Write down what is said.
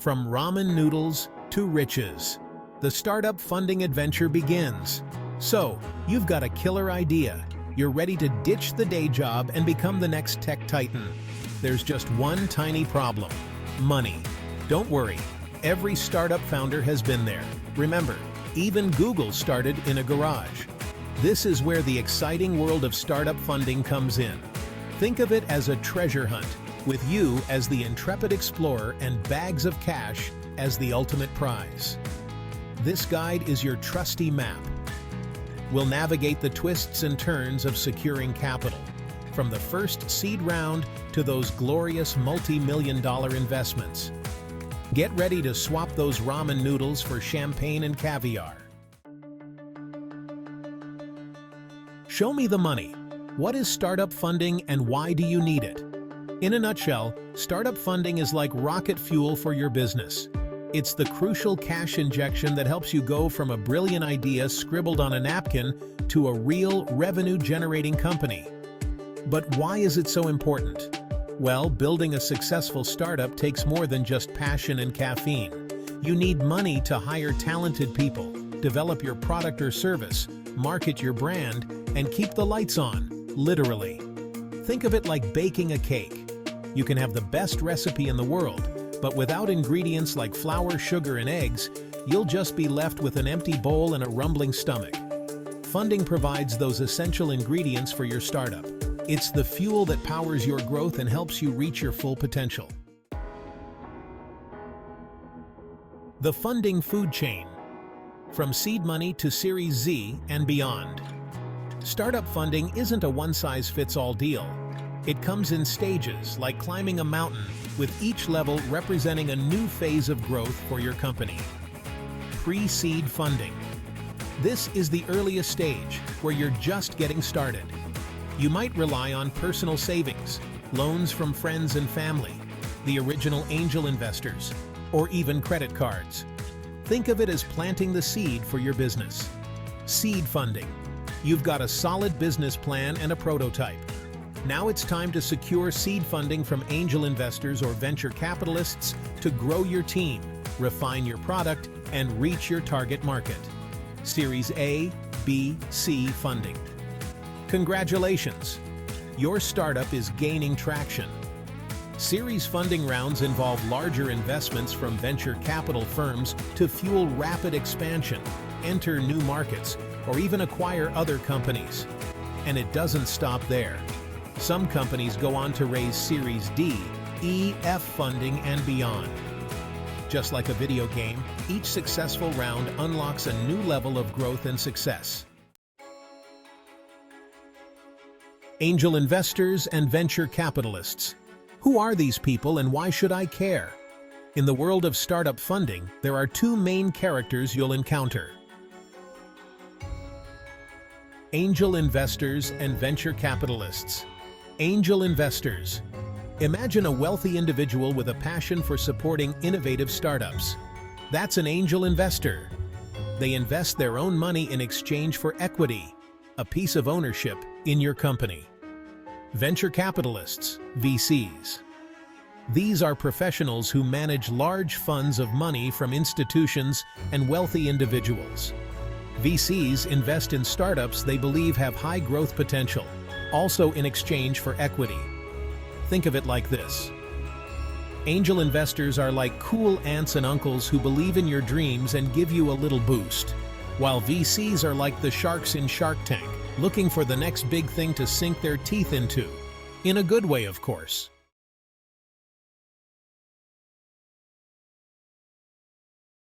From ramen noodles to riches, the startup funding adventure begins. So, you've got a killer idea. You're ready to ditch the day job and become the next tech titan. There's just one tiny problem: money. Don't worry, every startup founder has been there. Remember, even Google started in a garage. This is where the exciting world of startup funding comes in. Think of it as a treasure hunt, with you as the intrepid explorer and bags of cash as the ultimate prize. This guide is your trusty map. We'll navigate the twists and turns of securing capital, from the first seed round to those glorious multi-million-dollar investments. Get ready to swap those ramen noodles for champagne and caviar. Show me the money. What is startup funding and why do you need it? In a nutshell, startup funding is like rocket fuel for your business. It's the crucial cash injection that helps you go from a brilliant idea scribbled on a napkin to a real revenue-generating company. But why is it so important? Well, building a successful startup takes more than just passion and caffeine. You need money to hire talented people, develop your product or service, market your brand, and keep the lights on, literally. Think of it like baking a cake. You can have the best recipe in the world, but without ingredients like flour, sugar, and eggs, you'll just be left with an empty bowl and a rumbling stomach. Funding provides those essential ingredients for your startup. It's the fuel that powers your growth and helps you reach your full potential. The funding food chain. From seed money to Series Z and beyond. Startup funding isn't a one-size-fits-all deal. It comes in stages, like climbing a mountain, with each level representing a new phase of growth for your company. Pre-seed funding. This is the earliest stage, where you're just getting started. You might rely on personal savings, loans from friends and family, the original angel investors, or even credit cards. Think of it as planting the seed for your business. Seed funding. You've got a solid business plan and a prototype. Now it's time to secure seed funding from angel investors or venture capitalists to grow your team, refine your product, and reach your target market. Series A, B, C funding. Congratulations! Your startup is gaining traction. Series funding rounds involve larger investments from venture capital firms to fuel rapid expansion, enter new markets, or even acquire other companies. And it doesn't stop there. Some companies go on to raise Series D, E, F funding and beyond. Just like a video game, each successful round unlocks a new level of growth and success. Angel investors and venture capitalists. Who are these people and why should I care? In the world of startup funding, there are two main characters you'll encounter: angel investors and venture capitalists. Angel investors. Imagine a wealthy individual with a passion for supporting innovative startups. That's an angel investor. They invest their own money in exchange for equity, a piece of ownership in your company. Venture capitalists, VCs. These are professionals who manage large funds of money from institutions and wealthy individuals. VCs invest in startups they believe have high growth potential, also in exchange for equity. Think of it like this. Angel investors are like cool aunts and uncles who believe in your dreams and give you a little boost, while VCs are like the sharks in Shark Tank, looking for the next big thing to sink their teeth into. In a good way, of course.